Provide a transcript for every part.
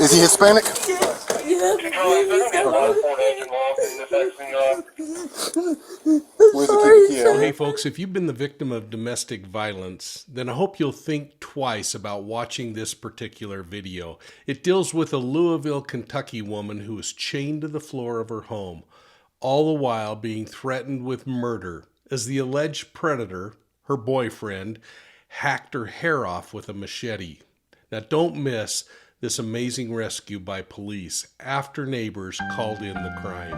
Is he Hispanic? Well, hey folks, if you've been the victim of domestic violence, then I hope you'll think twice about watching this particular video. It deals with a Louisville, Kentucky woman who was chained to the floor of her home, all the while being threatened with murder as the alleged predator, her boyfriend, hacked her hair off with a machete. Now don't miss this amazing rescue by police after neighbors called in the crime.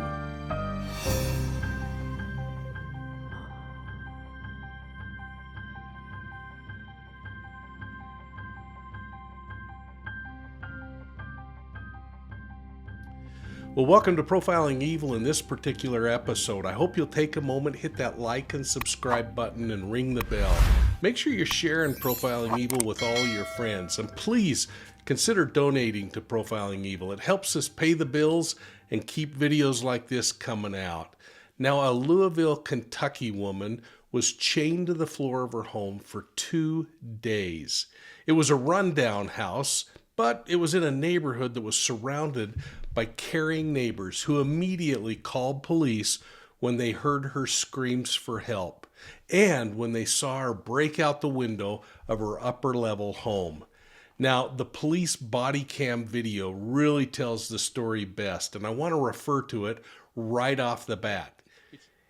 Well, welcome to Profiling Evil in this particular episode. I hope you'll take a moment, hit that like and subscribe button, and ring the bell. Make sure you're sharing Profiling Evil with all your friends. And please consider donating to Profiling Evil. It helps us pay the bills and keep videos like this coming out. Now, a Louisville, Kentucky woman was chained to the floor of her home for 2 days. It was a rundown house, but it was in a neighborhood that was surrounded by caring neighbors who immediately called police when they heard her screams for help and when they saw her break out the window of her upper level home. Now, the police body cam video really tells the story best, and I want to refer to it right off the bat.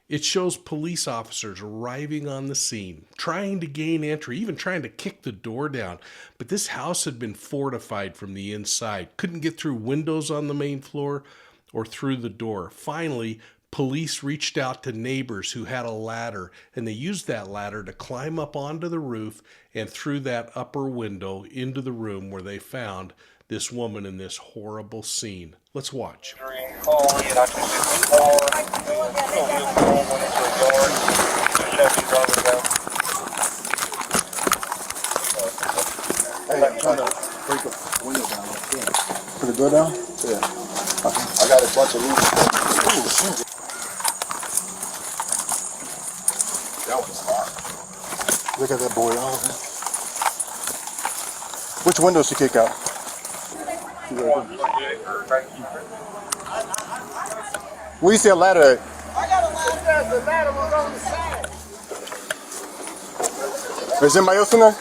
It shows police officers arriving on the scene, trying to gain entry, even trying to kick the door down. But this house had been fortified from the inside. Couldn't get through windows on the main floor or through the door. Finally, police reached out to neighbors who had a ladder, and they used that ladder to climb up onto the roof and through that upper window into the room where they found this woman in this horrible scene. Let's watch. Put the door down? Yeah. I got a bunch of loose. Oh, shit. That was hard. Look at that boy. Which window she kick out? Where you see a ladder at? I got a ladder. The ladder was on the side. Is anybody else in there?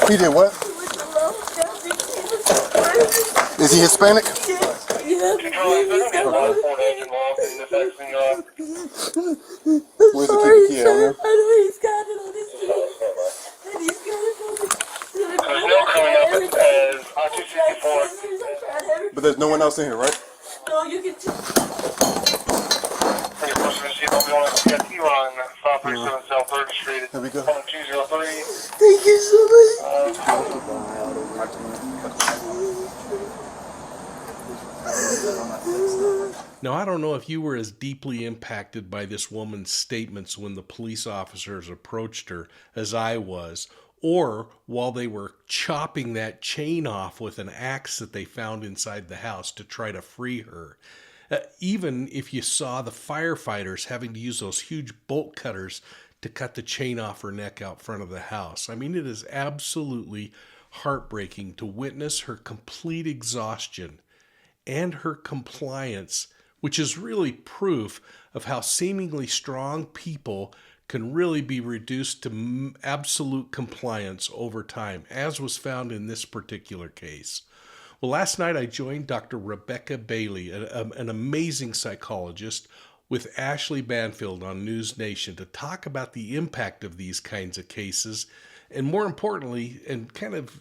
He did what? Is he Hispanic? Where's the key out there? I know he's got it on his feet. And he's got it on his feet. But there's no one else in here, right? No, you can Here we go. Thank you so much. Now, I don't know if you were as deeply impacted by this woman's statements when the police officers approached her as I was, or while they were chopping that chain off with an axe that they found inside the house to try to free her. Even if you saw the firefighters having to use those huge bolt cutters to cut the chain off her neck out front of the house. I mean, it is absolutely heartbreaking to witness her complete exhaustion and her compliance, which is really proof of how seemingly strong people can really be reduced to absolute compliance over time, as was found in this particular case. Well, last night I joined Dr. Rebecca Bailey, an amazing psychologist, with Ashley Banfield on News Nation to talk about the impact of these kinds of cases, and more importantly, and kind of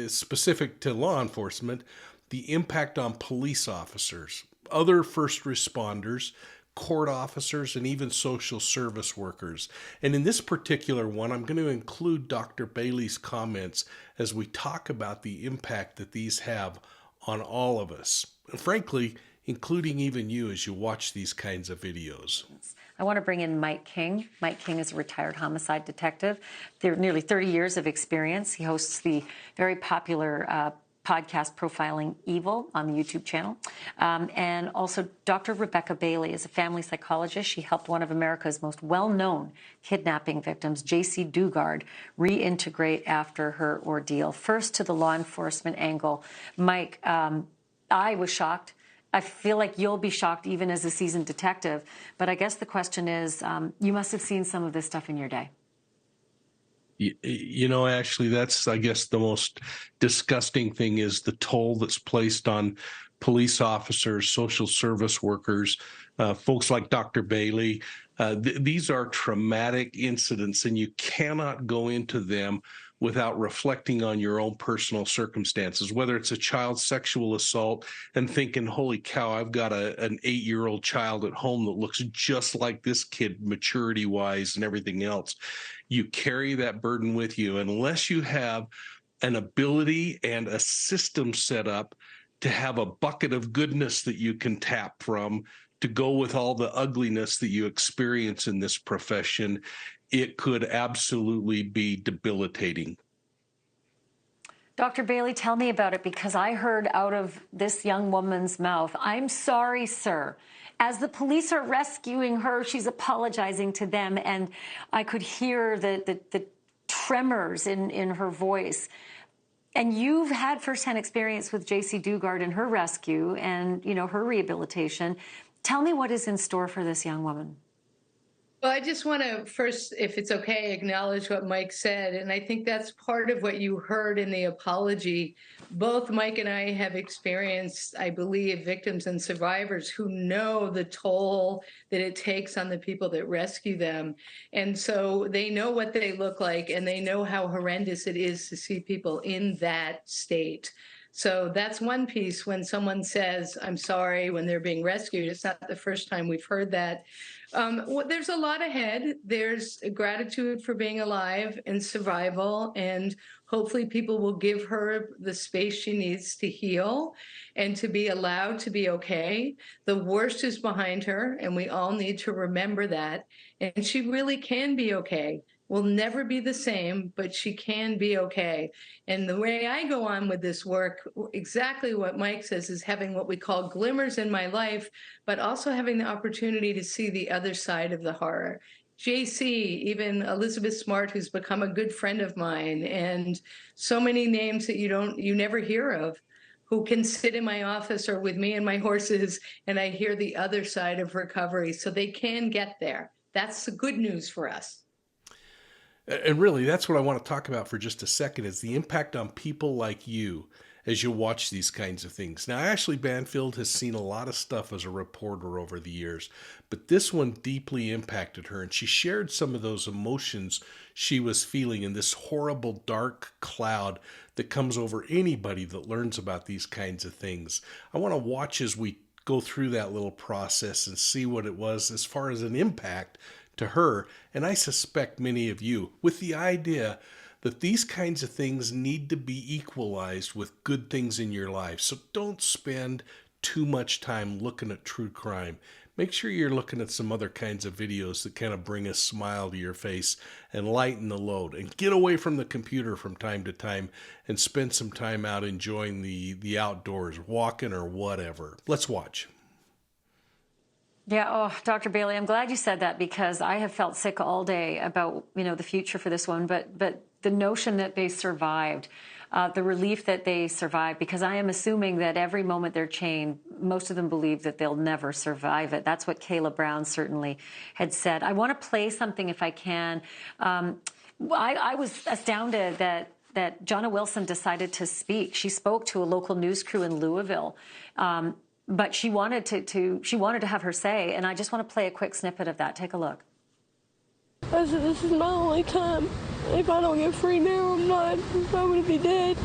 specific to law enforcement, the impact on police officers, other first responders, court officers, and even social service workers. And in this particular one, I'm going to include Dr. Bailey's comments as we talk about the impact that these have on all of us. And frankly, including even you as you watch these kinds of videos. I want to bring in Mike King. Mike King is a retired homicide detective. There are nearly 30 years of experience. He hosts the very popular podcast Profiling Evil on the YouTube channel. And also Dr. Rebecca Bailey is a family psychologist. She helped one of America's most well-known kidnapping victims, J.C. Dugard, reintegrate after her ordeal. First, to the law enforcement angle. Mike, I was shocked. I feel like you'll be shocked even as a seasoned detective. But I guess the question is, you must have seen some of this stuff in your day. You know, Ashley, that's, I guess, the most disgusting thing is the toll that's placed on police officers, social service workers, folks like Dr. Bailey. These are traumatic incidents, and you cannot go into them without reflecting on your own personal circumstances, whether it's a child sexual assault and thinking, holy cow, I've got an 8-year-old child at home that looks just like this kid, maturity-wise and everything else. You carry that burden with you unless you have an ability and a system set up to have a bucket of goodness that you can tap from to go with all the ugliness that you experience in this profession. It could absolutely be debilitating. Dr. Bailey, tell me about it, because I heard out of this young woman's mouth, "I'm sorry, sir." As the police are rescuing her, she's apologizing to them, and I could hear the tremors in her voice. And you've had firsthand experience with J.C. Dugard and her rescue and, you know, her rehabilitation. Tell me what is in store for this young woman. Well, I just want to first, if it's okay, acknowledge what Mike said. And I think that's part of what you heard in the apology. Both Mike and I have experienced, I believe, victims and survivors who know the toll that it takes on the people that rescue them. And so they know what they look like, and they know how horrendous it is to see people in that state. So that's one piece. When someone says, "I'm sorry," when they're being rescued, it's not the first time we've heard that. There's a lot ahead. There's gratitude for being alive and survival, and hopefully people will give her the space she needs to heal and to be allowed to be okay. The worst is behind her, and we all need to remember that. And she really can be okay. Will never be the same, but she can be okay. And the way I go on with this work, exactly what Mike says, is having what we call glimmers in my life, but also having the opportunity to see the other side of the horror. JC, even Elizabeth Smart, who's become a good friend of mine, and so many names that you never hear of, who can sit in my office or with me and my horses, and I hear the other side of recovery. So they can get there. That's the good news for us. And really, that's what I want to talk about for just a second, is the impact on people like you as you watch these kinds of things. Now, Ashley Banfield has seen a lot of stuff as a reporter over the years, but this one deeply impacted her, and she shared some of those emotions she was feeling in this horrible, dark cloud that comes over anybody that learns about these kinds of things. I want to watch as we go through that little process and see what it was as far as an impact to her, and I suspect many of you, with the idea that these kinds of things need to be equalized with good things in your life. So don't spend too much time looking at true crime. Make sure you're looking at some other kinds of videos that kind of bring a smile to your face and lighten the load. And get away from the computer from time to time and spend some time out enjoying the outdoors, walking or whatever. Let's watch. Yeah, oh, Dr. Bailey, I'm glad you said that, because I have felt sick all day about, you know, the future for this one, but the notion that they survived, the relief that they survived, because I am assuming that every moment they're chained, most of them believe that they'll never survive it. That's what Kayla Brown certainly had said. I want to play something if I can. I was astounded that Joanna Wilson decided to speak. She spoke to a local news crew in Louisville. But she wanted to have her say, and I just want to play a quick snippet of that. Take a look. I said, this is my only time. If I don't get free now, I'm going to be dead.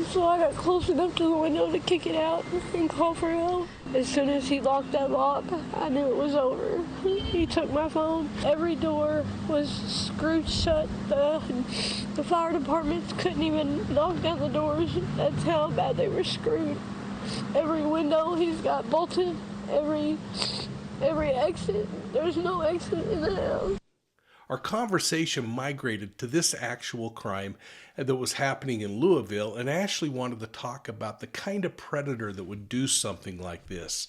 So I got close enough to the window to kick it out and call for help. As soon as he locked that lock, I knew it was over. He took my phone. Every door was screwed shut. The fire departments couldn't even knock down the doors. That's how bad they were screwed. Every window he's got bolted. Every exit. There's no exit in the house. our conversation migrated to this actual crime that was happening in Louisville, and Ashley wanted to talk about the kind of predator that would do something like this.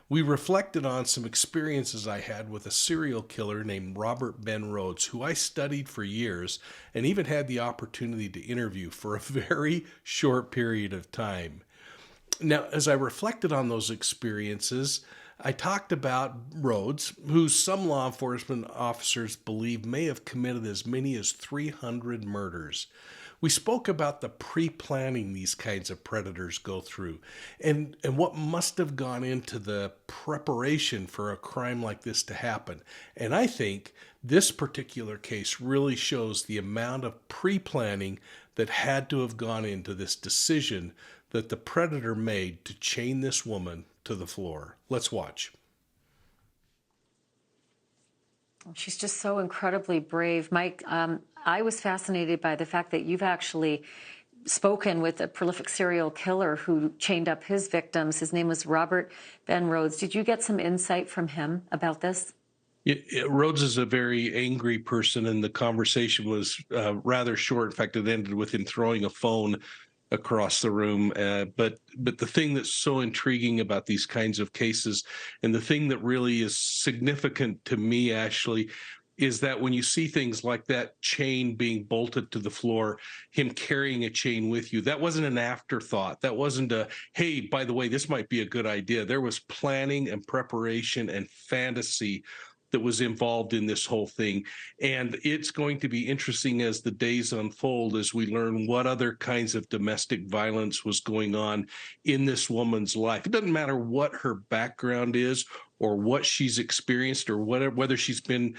We reflected on some experiences I had with a serial killer named Robert Ben Rhodes, who I studied for years and even had the opportunity to interview for a very short period of time. Now, as I reflected on those experiences, I talked about Rhodes, who some law enforcement officers believe may have committed as many as 300 murders. We spoke about the pre-planning these kinds of predators go through and what must have gone into the preparation for a crime like this to happen. And I think this particular case really shows the amount of pre-planning that had to have gone into this decision that the predator made to chain this woman to the floor. Let's watch. She's just so incredibly brave. Mike, I was fascinated by the fact that you've actually spoken with a prolific serial killer who chained up his victims. His name was Robert Ben Rhodes. Did you get some insight from him about this? Rhodes is a very angry person, and the conversation was rather short. In fact, it ended with him throwing a phone across the room. But the thing that's so intriguing about these kinds of cases, and the thing that really is significant to me, Ashley, is that when you see things like that chain being bolted to the floor, him carrying a chain with you, that wasn't an afterthought. That wasn't a, hey, by the way, this might be a good idea. There was planning and preparation and fantasy that was involved in this whole thing. And it's going to be interesting as the days unfold, as we learn what other kinds of domestic violence was going on in this woman's life. It doesn't matter what her background is or what she's experienced or whether she's been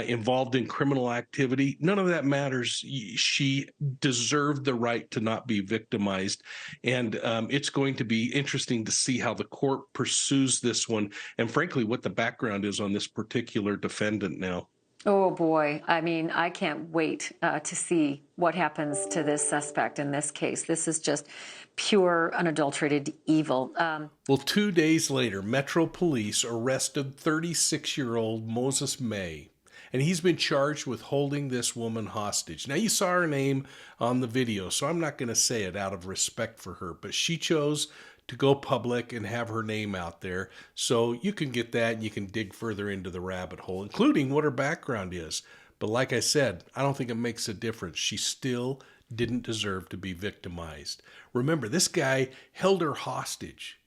involved in criminal activity. None of that matters. She deserved the right to not be victimized. And it's going to be interesting to see how the court pursues this one, and frankly, what the background is on this particular defendant now. Oh, boy. I mean, I can't wait to see what happens to this suspect in this case. This is just pure, unadulterated evil. Well, 2 days later, Metro Police arrested 36-year-old Moises May, and he's been charged with holding this woman hostage. Now, you saw her name on the video, so I'm not going to say it out of respect for her, but she chose to go public and have her name out there. So you can get that and you can dig further into the rabbit hole, including what her background is. But like I said, I don't think it makes a difference. She still didn't deserve to be victimized. Remember, this guy held her hostage.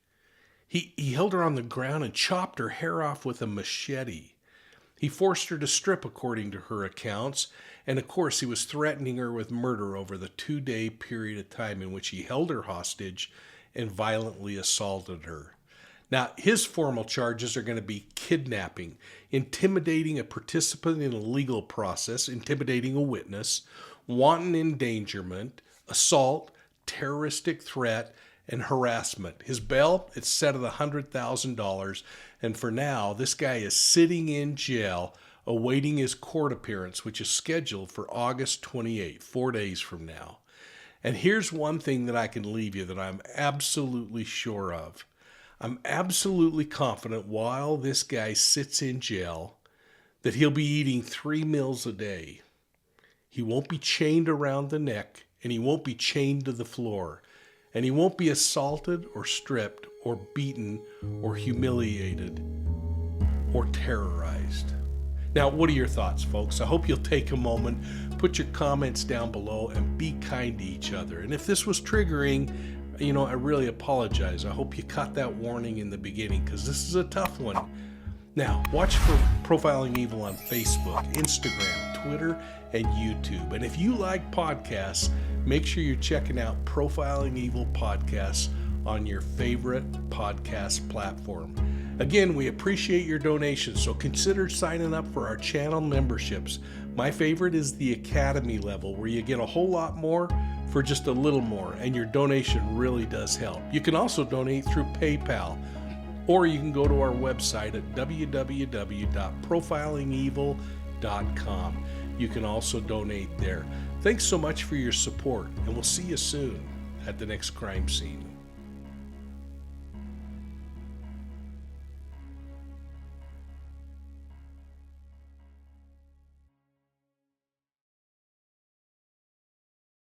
He held her on the ground and chopped her hair off with a machete. He forced her to strip, according to her accounts, and of course he was threatening her with murder over the 2-day period of time in which he held her hostage and violently assaulted her. Now, his formal charges are going to be kidnapping, intimidating a participant in a legal process, intimidating a witness, wanton endangerment, assault, terroristic threat, and harassment. His bail, it's set at $100,000, and for now, this guy is sitting in jail awaiting his court appearance, which is scheduled for August 28th, 4 days from now. And here's one thing that I can leave you that I'm absolutely sure of. I'm absolutely confident while this guy sits in jail that he'll be eating 3 meals a day. He won't be chained around the neck, and he won't be chained to the floor. And he won't be assaulted or stripped or beaten or humiliated or terrorized. Now, what are your thoughts, folks? I hope you'll take a moment, put your comments down below, and be kind to each other. And if this was triggering, I really apologize. I hope you caught that warning in the beginning, because this is a tough one. Now, watch for Profiling Evil on Facebook, Instagram, Twitter, and YouTube. And if you like podcasts, make sure you're checking out Profiling Evil podcasts on your favorite podcast platform. Again, we appreciate your donations, so consider signing up for our channel memberships. My favorite is the Academy level, where you get a whole lot more for just a little more, and your donation really does help. You can also donate through PayPal, or you can go to our website at www.profilingevil.com. You can also donate there. Thanks so much for your support, and we'll see you soon at the next crime scene.